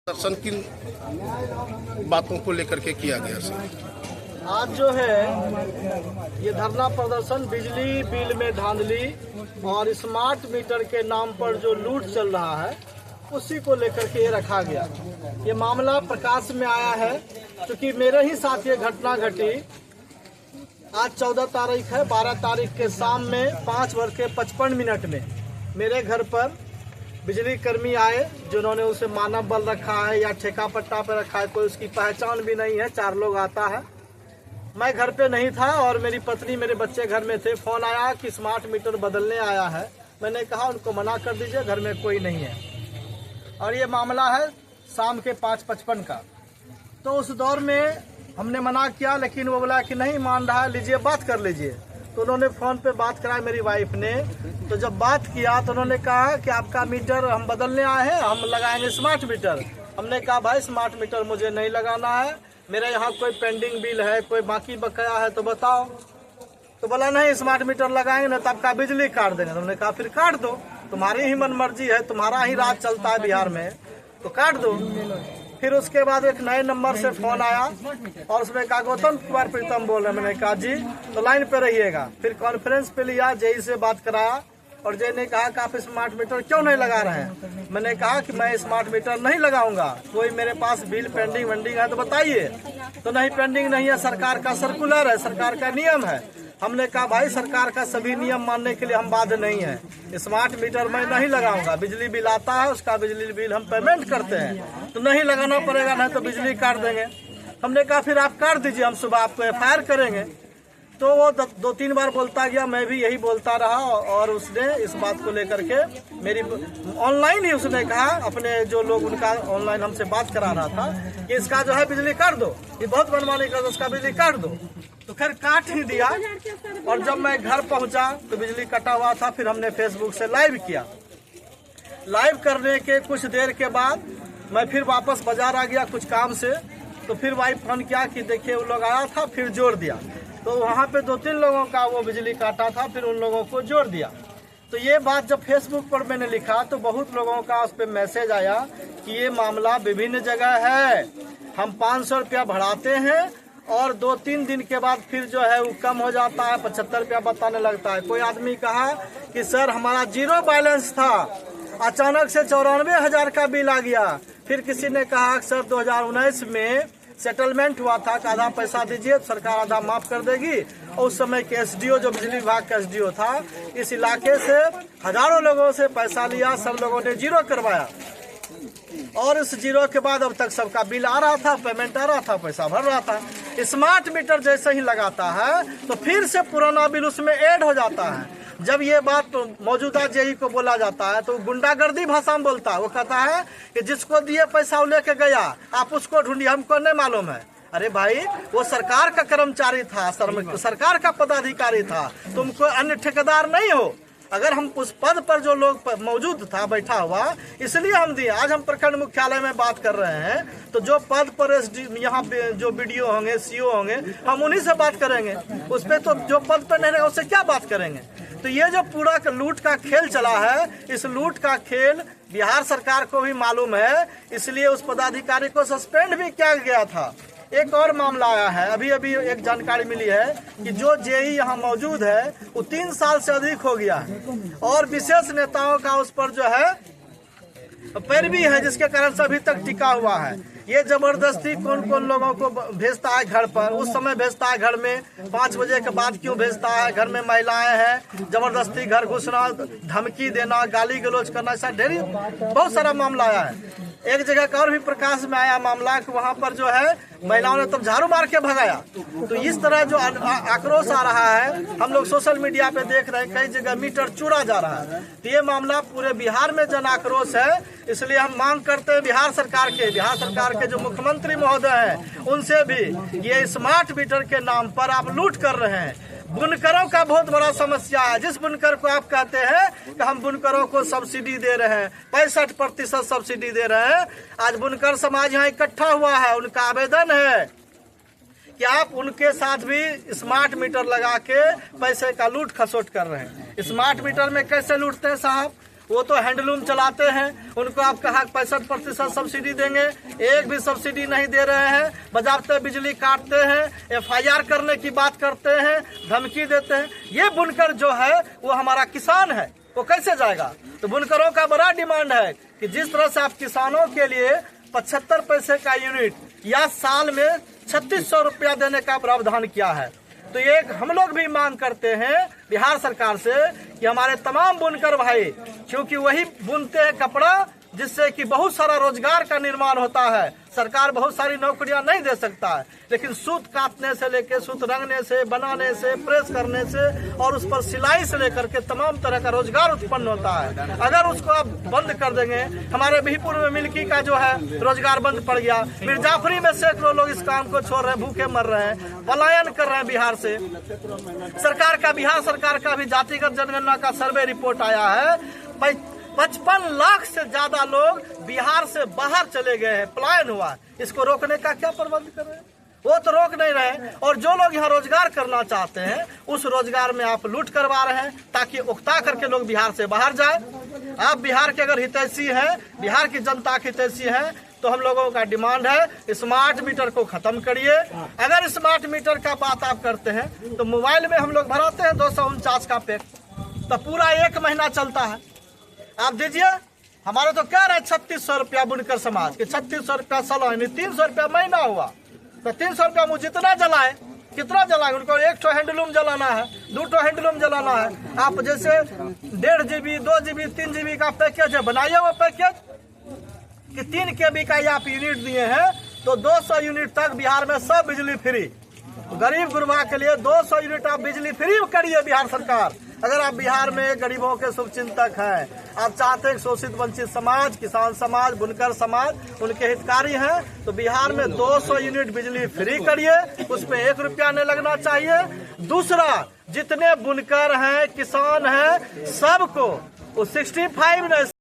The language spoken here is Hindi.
दर्शन किन बातों को लेकर के किया गया सर? आज जो है ये धरना प्रदर्शन बिजली बिल में धांधली और स्मार्ट मीटर के नाम पर जो लूट चल रहा है उसी को लेकर के ये रखा गया। ये मामला प्रकाश में आया है क्योंकि मेरे ही साथ ये घटना घटी। आज 14 तारीख है, 12 तारीख के शाम में 5:55 में मेरे घर पर बिजली कर्मी आए जिन्होंने उसे मानव बल रखा है या ठेका पट्टा पे रखा है, कोई उसकी पहचान भी नहीं है। 4 लोग आता है। मैं घर पे नहीं था और मेरी पत्नी मेरे बच्चे घर में थे। फोन आया कि स्मार्ट मीटर बदलने आया है। मैंने कहा उनको मना कर दीजिए, घर में कोई नहीं है। और ये मामला है शाम के 5:55 का। तो उस दौर में हमने मना किया, लेकिन वो बोला कि नहीं मान रहा है, लीजिए बात कर लीजिए। तो उन्होंने फ़ोन पे बात कराया मेरी वाइफ ने। तो जब बात किया तो उन्होंने कहा कि आपका मीटर हम बदलने आए हैं, हम लगाएंगे स्मार्ट मीटर। हमने कहा भाई स्मार्ट मीटर मुझे नहीं लगाना है, मेरे यहाँ कोई पेंडिंग बिल है, कोई बाकी बकाया है तो बताओ। तो बोला नहीं स्मार्ट मीटर लगाएंगे ना तो आपका बिजली काट देंगे। तो हमने कहा फिर काट दो, तुम्हारी ही मन मर्जी है, तुम्हारा ही राज चलता है बिहार में, तो काट दो। फिर उसके बाद एक नए नंबर से फोन आया और उसमें कहा गौतम कुमार प्रीतम बोल रहे हैं। मैंने कहा जी, तो लाइन पे रहिएगा। फिर कॉन्फ्रेंस पे लिया, जेई से बात कराया और जेई ने कहा कि आप स्मार्ट मीटर क्यों नहीं लगा रहे हैं। मैंने कहा कि मैं स्मार्ट मीटर नहीं लगाऊंगा, कोई मेरे पास बिल पेंडिंग वेंडिंग है तो बताइए। तो नहीं पेंडिंग नहीं है, सरकार का सर्कुलर है, सरकार का नियम है। हमने कहा भाई सरकार का सभी नियम मानने के लिए हम बाध्य नहीं है, स्मार्ट मीटर मैं नहीं लगाऊंगा। बिजली बिल आता है, उसका बिजली बिल हम पेमेंट करते हैं, तो नहीं लगाना पड़ेगा, नहीं तो बिजली काट देंगे। हमने कहा फिर आप काट दीजिए, हम सुबह आपको एफआईआर करेंगे। तो वो 2-3 बार बोलता गया, मैं भी यही बोलता रहा और उसने इस बात को लेकर के मेरी ऑनलाइन ही उसने कहा, अपने जो लोग उनका ऑनलाइन हमसे बात करा रहा था कि इसका जो है बिजली काट दो, ये बहुत मनमानी कर दो, उसका बिजली काट दो। तो खैर काट ही दिया। और जब मैं घर पहुंचा तो बिजली कटा हुआ था। फिर हमने फेसबुक से लाइव किया। लाइव करने के कुछ देर के बाद मैं फिर वापस बाजार आ गया कुछ काम से। तो फिर वाइफ फोन किया कि देखिए वो लोग आया था, फिर जोड़ दिया। तो वहाँ पे 2-3 लोगों का वो बिजली काटा था, फिर उन लोगों को जोड़ दिया। तो ये बात जब फेसबुक पर मैंने लिखा तो बहुत लोगों का उस पर मैसेज आया कि ये मामला विभिन्न जगह है, हम 500 रुपया बढ़ाते हैं और 2-3 दिन के बाद फिर जो है वो कम हो जाता है, 75 रुपया बताने लगता है। कोई आदमी कहा कि सर हमारा 0 बैलेंस था, अचानक से 94,000 का बिल आ गया। फिर किसी ने कहा सर 2019 में सेटलमेंट हुआ था कि आधा पैसा दीजिए, सरकार आधा माफ कर देगी। और उस समय के एसडीओ जो बिजली विभाग का एसडीओ था, इस इलाके से हजारों लोगों से पैसा लिया, सब लोगों ने 0 करवाया। और इस 0 के बाद अब तक सबका बिल आ रहा था, पेमेंट आ रहा था, पैसा भर रहा था। स्मार्ट मीटर जैसे ही लगाता है तो फिर से पुराना बिल उसमें ऐड हो जाता है। जब ये बात मौजूदा जेई को बोला जाता है तो गुंडागर्दी भाषा में बोलता है। वो कहता है कि जिसको दिए पैसा वो लेके गया, आप उसको ढूंढिए, हमको नहीं मालूम है। अरे भाई वो सरकार का कर्मचारी था, सरकार का पदाधिकारी था, तुम कोई अन्य ठेकेदार नहीं हो। अगर हम उस पद पर जो लोग मौजूद था बैठा हुआ, इसलिए हम दिए। आज हम प्रखंड मुख्यालय में बात कर रहे हैं तो जो पद पर यहाँ जो बीडीओ होंगे, सीओ होंगे, हम उन्हीं से बात करेंगे। उस पर तो जो पद पर नहीं रहेगा उससे क्या बात करेंगे। तो ये जो पूरा लूट का खेल चला है, इस लूट का खेल बिहार सरकार को भी मालूम है, इसलिए उस पदाधिकारी को सस्पेंड भी किया गया था। एक और मामला आया है, अभी एक जानकारी मिली है कि जो जेई यहाँ मौजूद है वो 3 साल से अधिक हो गया है और विशेष नेताओं का उस पर जो है पैरवी है, जिसके कारण से अभी तक टिका हुआ है। ये जबरदस्ती कौन कौन लोगों को भेजता है घर पर, उस समय भेजता है घर में, 5 बजे के बाद क्यों भेजता है, घर में महिलाएं हैं, जबरदस्ती घर घुसना, धमकी देना, गाली गलौज करना, ऐसा ढेरी बहुत सारा मामला आया है। एक जगह का और भी प्रकाश में आया मामला कि वहाँ पर जो है महिलाओं ने तब झाड़ू मार के भगाया। तो इस तरह जो आक्रोश आ रहा है, हम लोग सोशल मीडिया पे देख रहे हैं, कई जगह मीटर चुरा जा रहा है। तो ये मामला पूरे बिहार में जन आक्रोश है। इसलिए हम मांग करते हैं बिहार सरकार के जो मुख्यमंत्री महोदय हैं उनसे भी, ये स्मार्ट मीटर के नाम पर आप लूट कर रहे हैं। बुनकरों का बहुत बड़ा समस्या है। जिस बुनकर को आप कहते हैं कि हम बुनकरों को सब्सिडी दे रहे हैं, 65% सब्सिडी दे रहे हैं, आज बुनकर समाज यहाँ इकट्ठा हुआ है। उनका आवेदन है कि आप उनके साथ भी स्मार्ट मीटर लगा के पैसे का लूट खसोट कर रहे हैं। स्मार्ट मीटर में कैसे लूटते हैं साहब, वो तो हैंडलूम चलाते हैं, उनको आप कहा 65% सब्सिडी देंगे, एक भी सब्सिडी नहीं दे रहे हैं। बजाबते बिजली काटते हैं, FIR करने की बात करते हैं, धमकी देते हैं। ये बुनकर जो है वो हमारा किसान है, वो कैसे जाएगा? तो बुनकरों का बड़ा डिमांड है कि जिस तरह से आप किसानों के लिए 75 पैसे का यूनिट या साल में 3600 रुपया देने का प्रावधान किया है, तो ये हम लोग भी मांग करते हैं बिहार सरकार से कि हमारे तमाम बुनकर भाई, क्योंकि वही बुनते हैं कपड़ा जिससे कि बहुत सारा रोजगार का निर्माण होता है। सरकार बहुत सारी नौकरियां नहीं दे सकता है, लेकिन सूत काटने से लेकर सूत रंगने से, बनाने से, प्रेस करने से और उस पर सिलाई से लेकर के तमाम तरह का रोजगार उत्पन्न होता है। अगर उसको आप बंद कर देंगे, हमारे बिहपुर में मिल्की का जो है रोजगार बंद पड़ गया, मिर्जापुरी में सैकड़ों लोग इस काम को छोड़ रहे हैं, भूखे मर रहे हैं, पलायन कर रहे हैं बिहार से। बिहार सरकार का भी जातिगत जनगणना का सर्वे रिपोर्ट आया है, 55 लाख से ज्यादा लोग बिहार से बाहर चले गए हैं, पलायन हुआ है। इसको रोकने का क्या प्रबंध कर रहे हैं? वो तो रोक नहीं रहे। और जो लोग यहाँ रोजगार करना चाहते हैं उस रोजगार में आप लूट करवा रहे हैं ताकि उकता करके लोग बिहार से बाहर जाए। आप बिहार के अगर हितैषी हैं, बिहार की जनता के हितैषी हैं, तो हम लोगों का डिमांड है स्मार्ट मीटर को खत्म करिए। अगर स्मार्ट मीटर का बात आप करते हैं तो मोबाइल में हम लोग भराते हैं 249 का पैक, तो पूरा 1 महीना चलता है। आप दीजिए, हमारे तो कह रहे हैं 3600 रुपया बुनकर समाज के, 3600 रुपया साल, 300 रुपया महीना हुआ, तो 300 रुपया मुझे जितना जलाए, कितना जलाए? उनको 1 ठो हैंडलूम जलाना है, 2 ठो हैंडलूम जलाना है। आप जैसे 1.5 GB, 2 GB, 3 GB का पैकेज है, बनाइए वो पैकेज कि 3 KB का आप यूनिट दिए हैं तो 200 यूनिट तक बिहार में सब बिजली फ्री। गरीब गुरबा के लिए 200 यूनिट आप बिजली फ्री करिए बिहार सरकार। अगर आप बिहार में गरीबों के शुभचिंतक हैं, आप चाहते हैं शोषित वंचित समाज, किसान समाज, बुनकर समाज उनके हितकारी हैं, तो बिहार में 200 यूनिट बिजली फ्री करिए, उसमें 1 रुपया नहीं लगना चाहिए। दूसरा, जितने बुनकर हैं, किसान हैं, सबको 65